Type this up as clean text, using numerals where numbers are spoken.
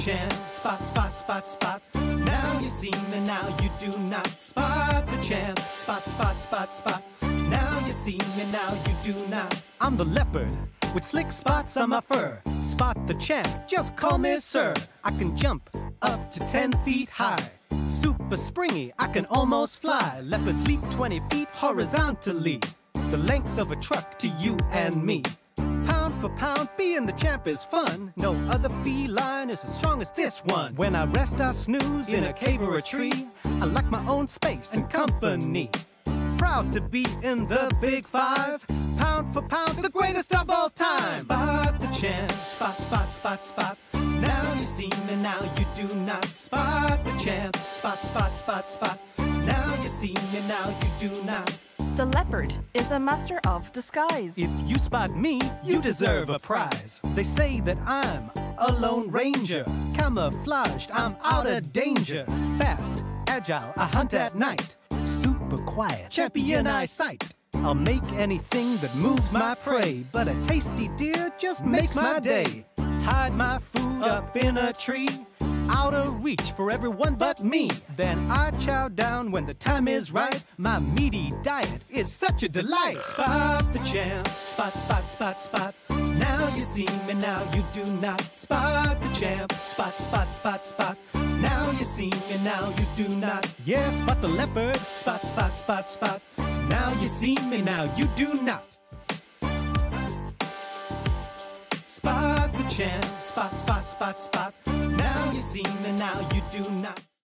champ. Spot, spot, spot, spot. Now you see me, now you do not. Spot the champ. Spot, spot, spot, spot. Now you see me, now you do not. I'm the leopard with slick spots on my fur. Spot the champ, just call me sir. I can jump up to 10 feet high. Super springy, I can almost fly. Leopards leap 20 feet horizontally, the length of a truck to you and me. Pound for pound, being the champ is fun. No other feline is as strong as this one. When I rest, I snooze in a cave or a tree. I like my own space and company. Proud to be in the big five. Pound for pound, the greatest of all time. Spot the champ, spot, spot, spot, spot. Now you see me, now you do not. Spot the champ, spot, spot, spot, spot. Now you see me, now you do not. The leopard is a master of disguise. If you spot me, you deserve a prize. They say that I'm a lone ranger. Camouflaged, I'm out of danger. Fast, agile, I hunt at night. Super quiet, champion eyesight. I'll make anything that moves my prey, but a tasty deer just makes my day. Hide my food up in a tree, out of reach for everyone but me. Then I chow down when the time is right. My meaty diet is such a delight. Spot the champ, spot, spot, spot, spot. Now you see me, now you do not. Spot the champ, spot, spot, spot, spot. Now you see me, now you do not. Yeah, spot the leopard, spot, spot, spot, spot. Now you see me, now you do not. Spot the champ, spot, spot, spot, spot. Now you see me, now you do not.